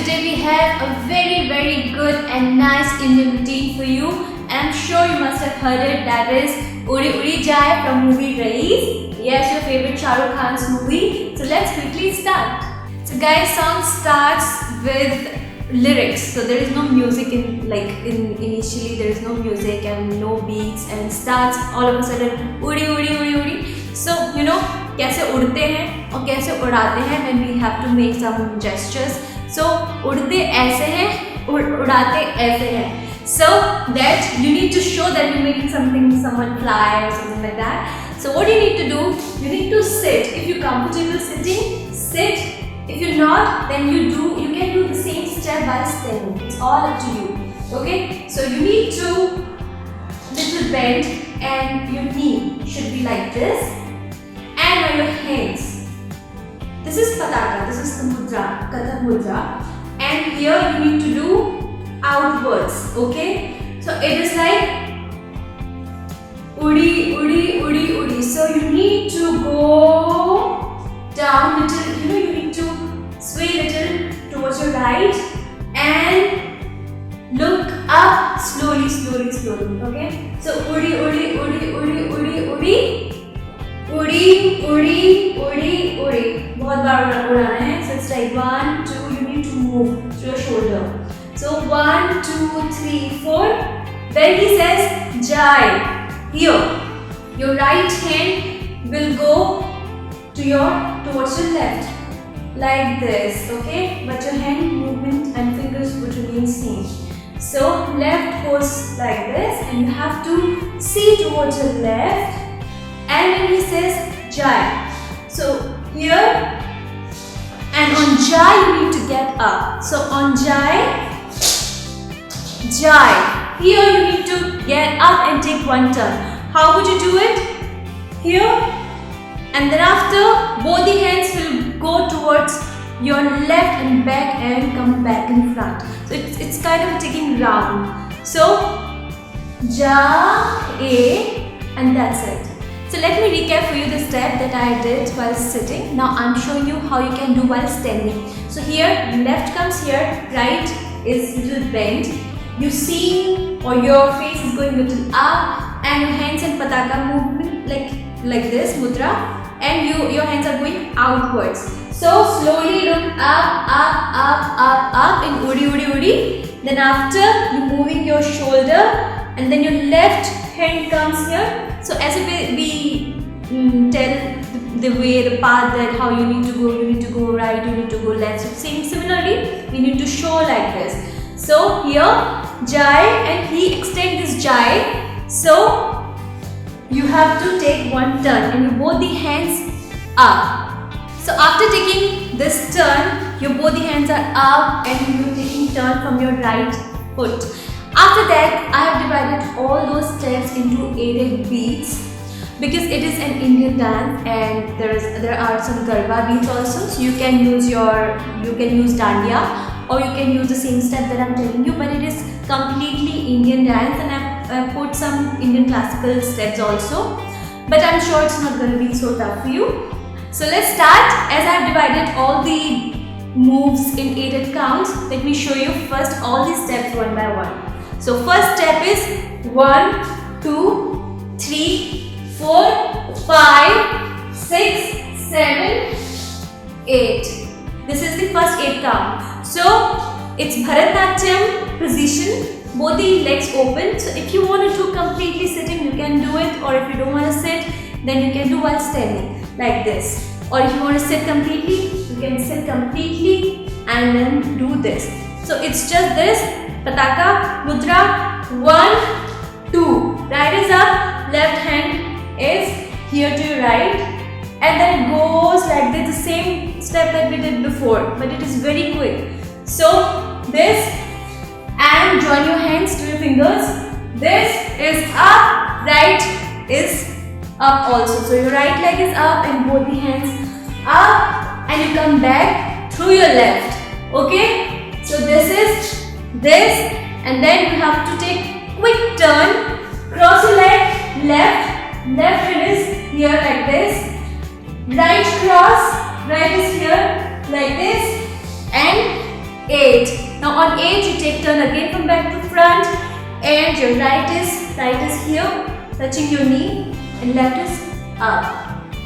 today we have a very good and nice Indian routine for you. I'm sure you must have heard it. That is Uri Uri Jai from movie Raees. Yes, your favorite Shah Rukh Khan's movie. So let's quickly start. So guys, song starts with lyrics. So there is no music initially there is no music and no beats, and starts all of a sudden Uri Uri Uri Uri. So you know कैसे उड़ते हैं और कैसे उड़ाते हैं, when we have to make some gestures. So उड़ते ऐसे हैं, उड़ाते ऐसे हैं. So that you need to show that you're making someone fly or something like that. So what you need to do, you need to sit. If you're comfortable sitting, sit. If you're not, then you can do the same step while standing. It's all up to you. Okay? So you need to little bend, and your knee should be like this, and on your hands. This is Pataka. This is the mudra, Kathak mudra, and here you need to do outwards. Okay? So it is like Udi, Udi, Udi, Udi. So you need to go down little, you need to sway little towards your right and look up slowly. Okay? So Udi, Udi, Udi, Udi, Udi, Udi, Udi, Udi, Udi, Udi. बहुत बार उड़ाना है. So it's like 1, 2. You need to move through your shoulder. So 1, 2, 3, 4. Then he says Jai. Here, your right hand will go towards your left, like this, okay? But your hand movement and fingers would remain same. So left goes like this, and you have to see towards your left. And then he says Jai. So here, and on Jai you need to get up. So on Jai, Jai. Here you need to get up and take one turn. How would you do it? Here, and then after both the hands will go towards your left and back and come back in front. So it's kind of taking round. So Ja, A, and that's it. So let me recap for you the step that I did while sitting. Now I'm showing you how you can do while standing. So here, left comes here, right is little bent. You see, or your face is going little up, and your hands and pataka movement like this mudra, and your hands are going outwards. So slowly look up in Udi Udi Udi. Then after, you moving your shoulder, and then your left hand comes here. So as we tell the path that how you need to go right, you need to go left. So similarly, we need to show like this. So here Jai, and he extend this Jai. So you have to take one turn, and you both the hands up. So after taking this turn, your both the hands are up, and you're taking turn from your right foot. After that, I have divided all those steps into 8 beats, because it is an Indian dance, and there are some Garba beats also. So you can use Dandiya, or you can use the same step that I'm telling you, but it is completely Indian dance, and I've put some Indian classical steps also, but I'm sure it's not going to be so tough for you. So let's start. As I've divided all the moves in 8 counts, let me show you first all the steps one by one. So first step is 1, 2, 3, 4, 5, 6, 7, 8. This is the first 8 count. So it's Bharatanatyam position, both the legs open. So if you want to do completely sitting, you can do it, or if you don't want to sit, then you can do while standing like this. Or if you want to sit completely, you can sit completely and then do this. So it's just this Pataka mudra 1, 2. Right is up, left hand is here to your right, and then it goes like this, the same step that we did before, but it is very quick. So this, and join your hands to your fingers. This is up, right is up also. So your right leg is up and both the hands up, and you come back through your left. Okay? So this is this, and then you have to take quick turn, cross your leg, left hand is here like this, right cross, right is here like this, and 8. Now on 8 you take turn again from back to front, and your right is here touching your knee and left is up.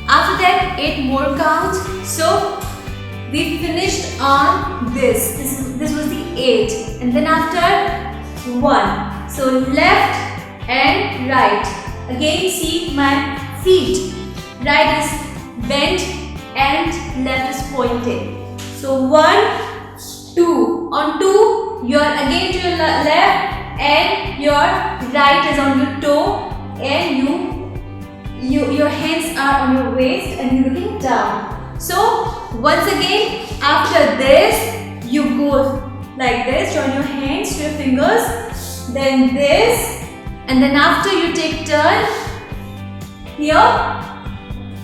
After that 8 more counts. So we finished on this. This was the 8, and then after 1. So left and right. Again see my feet. Right is bent and left is pointing. So 1, 2. On 2 you are again to your left and your right is on your toe, and your hands are on your waist and you're looking down. So once again after this you go like this, join your hands to your fingers, then this, and then after you take turn here.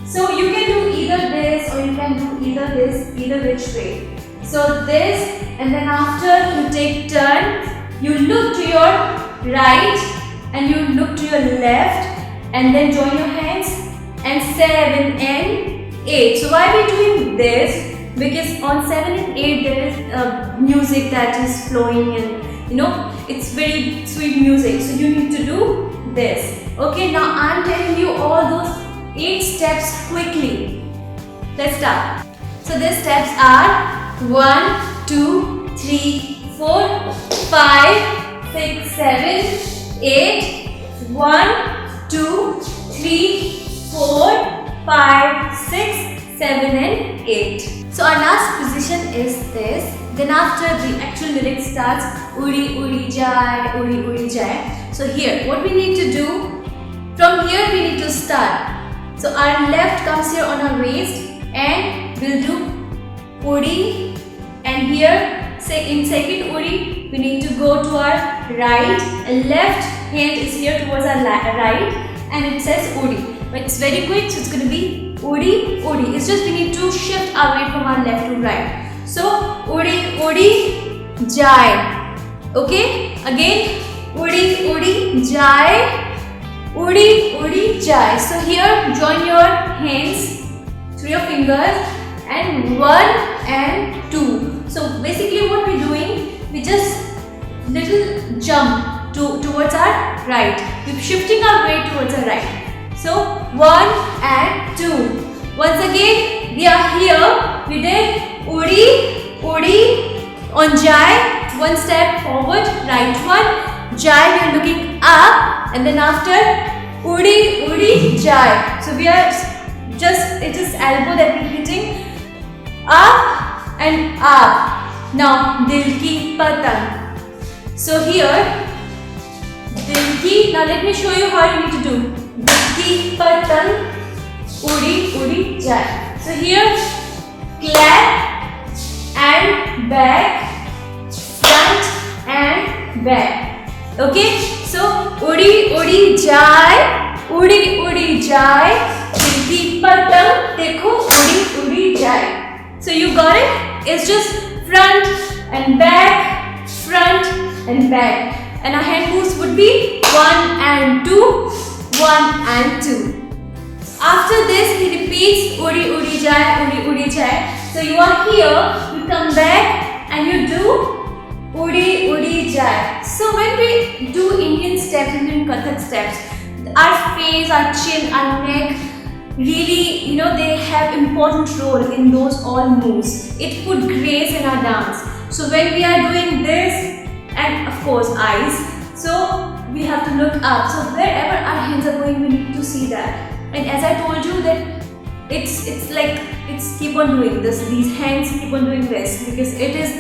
So you can do either this or you can do either this, either which way. So this, and then after you take turn, you look to your right and you look to your left, and then join your hands, and 7 and 8. So why are we doing this? Because on 7 and 8 there is music that is flowing, and it's very sweet music. So you need to do this. Okay, now I'm telling you all those 8 steps quickly. Let's start. So these steps are 1, 2, 3, 4, 5, 6, 7, 8. 1, 2, 3, 4, 5, 6, 7 and 8. So our last position is this. Then after the actual lyric starts, udi udi jai, udi udi jai. So here what we need to do, from here we need to start. So our left comes here on our waist, and we'll do udi, and here say in second udi we need to go to our right, and left hand is here towards our right, and it says udi. But it's very quick, so it's going to be udi udi. It's just we need to shift our weight from our left to right. So udi udi jai. Okay, again udi udi jai, udi udi jai. So here join your hands through your fingers, and 1 and 2. So basically what we're doing, we just little jump towards our right. We're shifting our weight towards our right. So 1 and 2. Once again we are here. We did udi udi on jai. 1 step forward, right one. Jai, we are looking up, and then after udi udi jai. So we are just, it is elbow that we're hitting up and up. Now dil ki patang. So here dil ki. Now let me show you how you need to do. Dil ki patang, udi udi jai. So here clap and back, front and back. Okay, so udi udi jai, udi udi jai. Dil ki patang, dekho udi udi jai. So you got it? It's just front and back, front and back. And our hand moves would be 1 and 2, 1 and 2. After this he repeats udi udi jai, udi udi jai. So you are here, you come back and you do udi udi jai. So when we do Indian steps, Indian Kathak steps, our face, our chin, our neck, really, they have important role in those all moves. It put grace in our dance. So when we are doing this, and of course eyes, so we have to look up. So wherever our hands are going, we need to see that. And as I told you that it's like, it's keep on doing this. These hands keep on doing this, because it is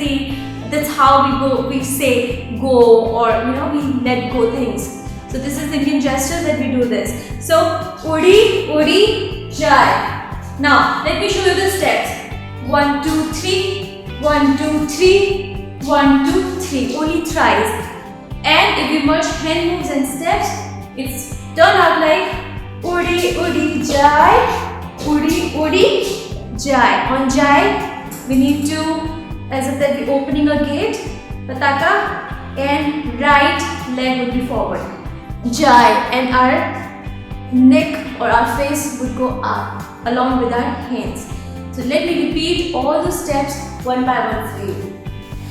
that's how we go. We say go, or we let go things. So this is the Indian gesture that we do this. So udi udi jai. Now let me show you the steps. 1 2 3, 1 2 3, 1 2 3. Only thrice. And if you merge hand moves and steps, it's turn out like udi udi jai, udi udi jai. On jai, we need to, as if that we're opening a gate, pataka, and right leg would be forward. Jai, and our neck or our face would go up along with our hands. So let me repeat all the steps one by one for you.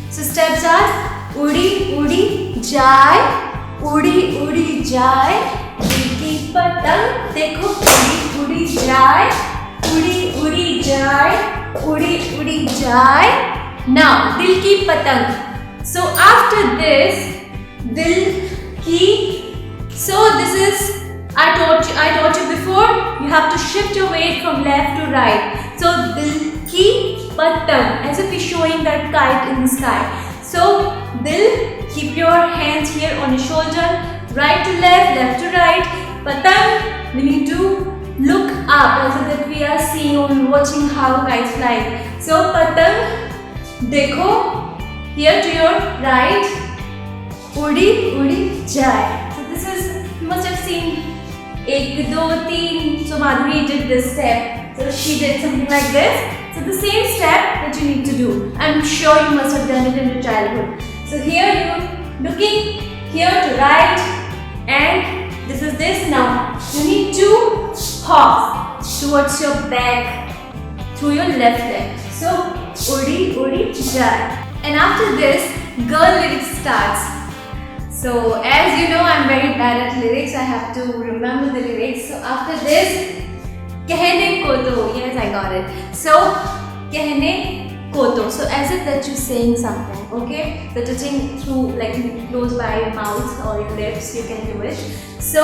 So steps are udi udi jai, udi udi jai, dil ki patang, dekho udi udi jai, udi udi jai, udi udi jai. Now dil ki patang. So after this, dil ki. So this is, I taught you before, you have to shift your weight from left to right. So dil ki patang, as if you're showing that kite in the sky. So dil, keep your hands here on your shoulder, right to left, left to right. Patang, we need to look up, so that we are seeing or watching how kites fly. So patang, dekho, here to your right, udi udi jai. So this is, you must have seen 1, 2, 3. So Madhuri did this step. So she did something like this. So the same step that you need to do. I'm sure you must have done it in your childhood. So here you're looking here to right, and this is this. Now you need to hop towards your back through your left leg. So udi udi jai. And after this, girl lyrics starts. So as you know, I'm very bad at lyrics. I have to remember the lyrics. So after this, कहने को तो, yes, I got it. So कहने को तो. So as if that you're saying something, okay? So touching through, like close by your mouth or your lips, you can do it. So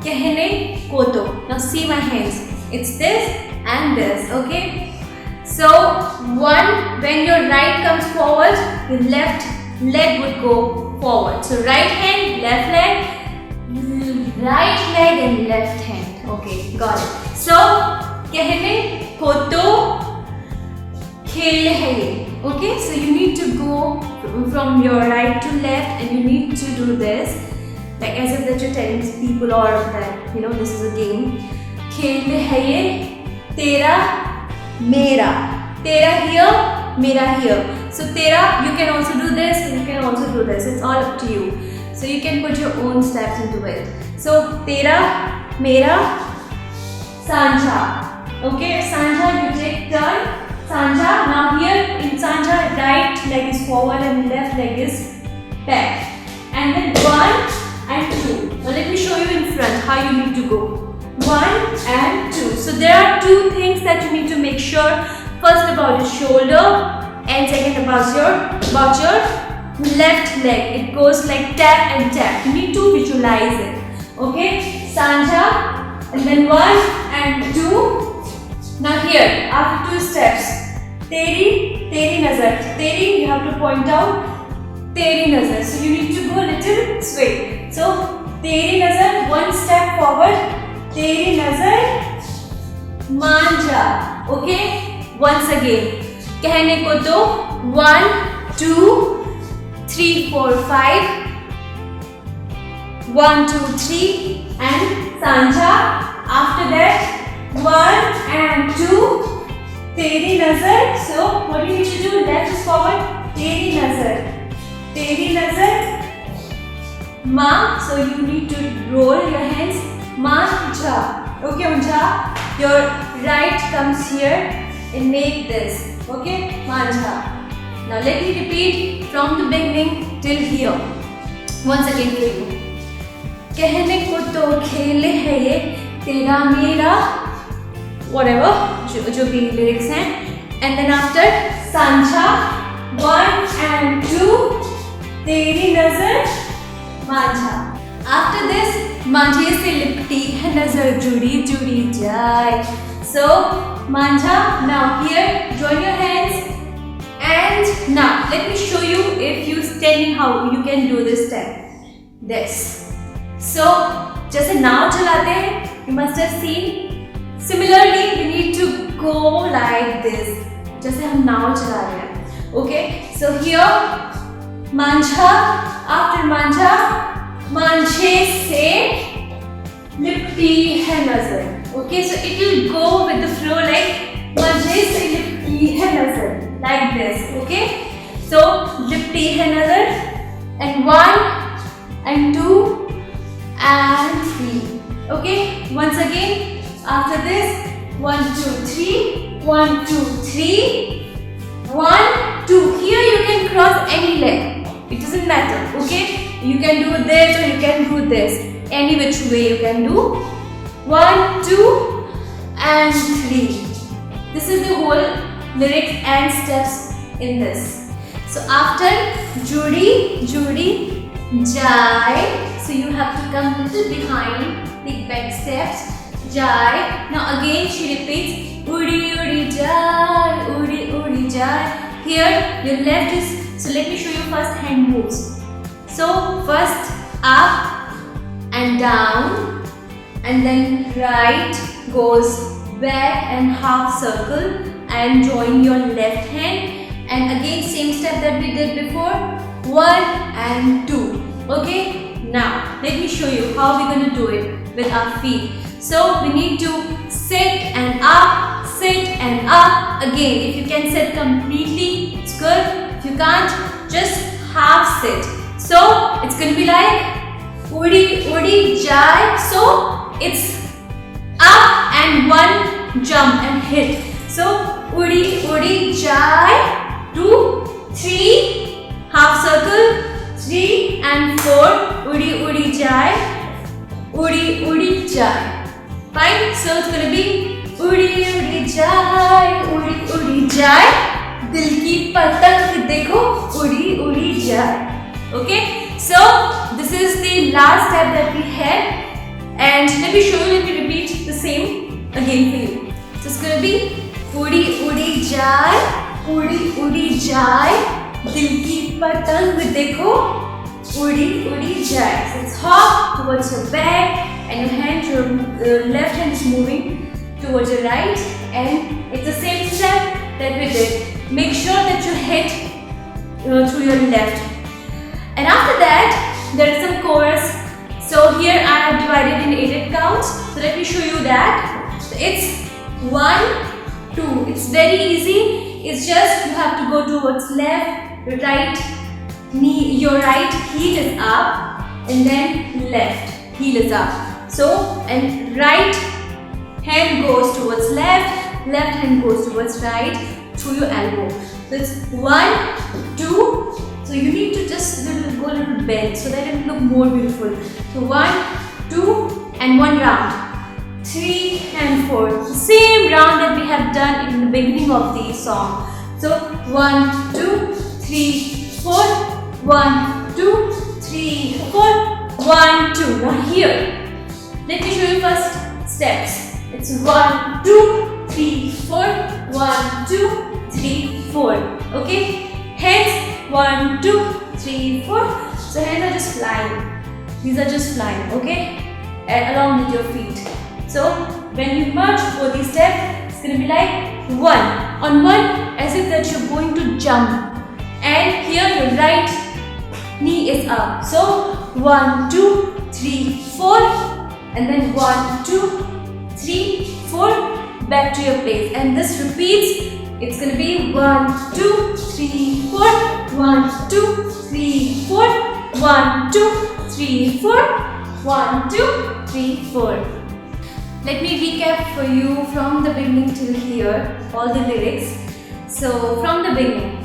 कहने को तो. Now see my hands. It's this and this, okay? So one, when your right comes forward, your left leg would go forward. So right hand, left leg, right leg and left hand. Okay, got it. So कहने को तो खेल है ये. Okay, so you need to go from your right to left, and you need to do this, like as if that you're telling people or that, you know, this is a game. खेल है ये, तेरा मेरा, tera here, mera here. So tera, you can also do this, you can also do this. It's all up to you. So you can put your own steps into it. So tera, mera, sanja. Okay, sanja, you take turn. Sanja. Now here in sanja, right leg is forward and left leg is back. And then 1 and 2. Now let me show you in front how you need to go. 1 and 2. So there are 2 things that you need to make sure. First about your shoulder, and second about your left leg. It goes like tap and tap. You need to visualize it. Okay, sanja, and then 1 and 2. Now here, after 2 steps, teri, teri nazar. Teri, you have to point out teri nazar. So you need to go a little straight. So teri nazar, 1 step forward. Teri nazar, manja. Okay. Once again, कहने को तो 1, 2, 3, 4, 5, 1, 2, 3, and sanja. After that, 1 and 2, teri nazar. So what do you need to do? Left is forward, teri nazar, ma. So you need to roll your hands, manja. Okay, manja. Your right comes here. And make this, okay, manja. Now let me repeat from the beginning till here. Once again for you. कहने को तो खेल है ये, तेरा मेरा, whatever, जो भी lyrics हैं. And then after sanja, 1 and 2, तेरी नजर, manja. After this, मांझे से लिपटी है नजर, जुड़ी जुड़ी जाए. So manja. Now here, join your hands, and now let me show you if you standing how you can do this step. This. So जैसे नाव चलाते हैं, you must have seen. Similarly, you need to go like this. जैसे हम नाव चला रहे हैं. Okay. So here, manja. After manja, मांझे से लिपटी है नजर. Okay, so it will go with the flow like मांझे से लिपटी है नजर, like this. Okay, so लिपटी है नजर, and 1 and 2 and 3. Okay, once again after this, 1, 2, 3, 1, 2, 3, 1, 2. Here you can cross any You can do this or you can do this. Any which way you can do. 1, 2 and 3. This is the whole lyrics and steps in this. So after Judi, Judi, Jai. So you have to come little behind the back steps. Jai. Now again she repeats Udi Udi Jai, Udi Udi Jai. Here your left is, so let me show you first hand moves. So first up and down, and then right goes back and half circle and join your left hand, and again same step that we did before, 1 and 2. Okay, now let me show you how we're going to do it with our feet. So we need to sit and up, sit and up. Again, if you can sit completely, it's good. If you can't, just half sit. So it's going to be like Udi Udi Jai. So it's up and one jump and hit. So Udi Udi Jai, 2, 3, half circle, 3 and 4, Udi Udi Jai, Udi Udi Jai. Fine, so it's gonna be Udi Udi Jai, Udi Udi Jai, Dil ki patang dekho, Udi Udi Jai. Okay, so this is the last step that we had, and let me show you, let me repeat the same again for you. So it's gonna be Udi Udi Jai, Udi Udi Jai, Dil ki patang dekho, Udi Udi Jai. So it's hop towards your back, and your hand, your left hand is moving towards your right, and it's the same step that we did. Make sure that you hit through your left. And after that, there is some chorus. So here I have divided in 8 counts. So let me show you that. So it's 1, 2. It's very easy. It's just you have to go towards left, your right knee, your right heel is up, and then left heel is up. So, and right hand goes towards left, left hand goes towards right through your elbow. So it's 1, 2. So you need to just go a little bend so that it will look more beautiful. So 1, 2 and 1 round. 3 and 4. The same round that we have done in the beginning of the song. So 1, 2, 3, 4. 1, 2, 3, 4. 1, 2. Now here, let me show you first steps. It's 1, 2, 3, 4. 1, 2, 3, 4. Okay? Hands 1, 2, 3, 4. So hands are just flying. These are just flying. Okay? And along with your feet. So when you merge both these steps, it's going to be like 1. On 1, as if that you're going to jump. And here your right knee is up. So 1, 2, 3, 4. And then 1, 2, 3, 4, back to your place. And this repeats. It's going to be 1, 2, 3, 4, 1, 2, 3, 4, 1, 2, 3, 4, 1, 2, 3, 4. Let me recap for you from the beginning till here, all the lyrics. So from the beginning,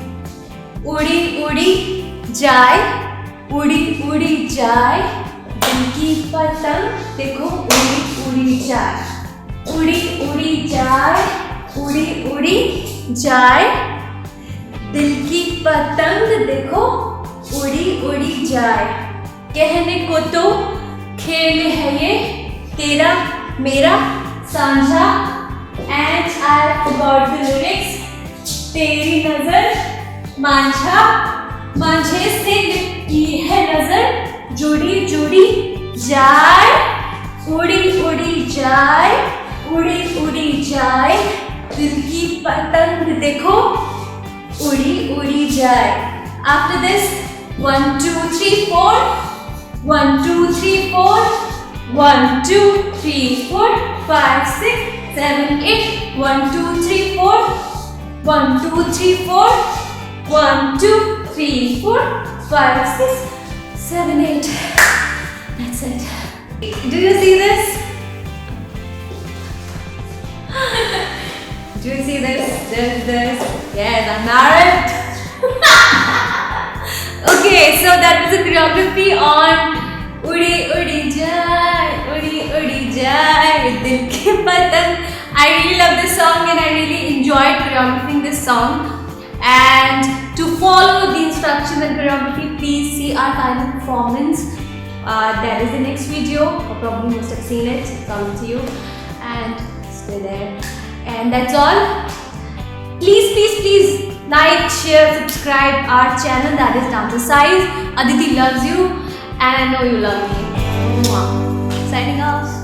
Udi Udi Jai, Udi Udi Jai. Dil ki patang dekho, Udi Udi Jai, Udi Udi Jai, Udi Udi Jai. Dil ki patang dekho, Udi Udi Jai. कहने को तो खेल है ये तेरा मेरा सांझा. And I forgot the lyrics. तेरी नजर मांझा, मांझे से लिपटी है नजर. जुड़ी जुड़ी जाए, उड़ी उड़ी जाए, उड़ी उड़ी जाए. दिल की पतंग देखो, उड़ी उड़ी जाए. After this, 1, 2, 3, 4. 1, 2, 3, 4. 1, 2, 3, 4. 5, 6, 7, 8. 1, 2, 3, 4. 1, 2, 3, 4. 1, 2, 3, 4. 5, 6, 7, 8. That's it. Do you see this? Do you see this? This. Yes, I'm married. Okay. Okay, so that was a choreography on Udi Udi Jai Dil Ki Patang. I really love this song and I really enjoyed choreographing this song. And to follow the instructions and choreography, please see our final performance. That is the next video, or probably must have seen it. It's all to you. And stay there. And that's all. Please like, share, subscribe our channel, that is Dancercise. Aditi loves you and I know you love me. Mwah. Signing off.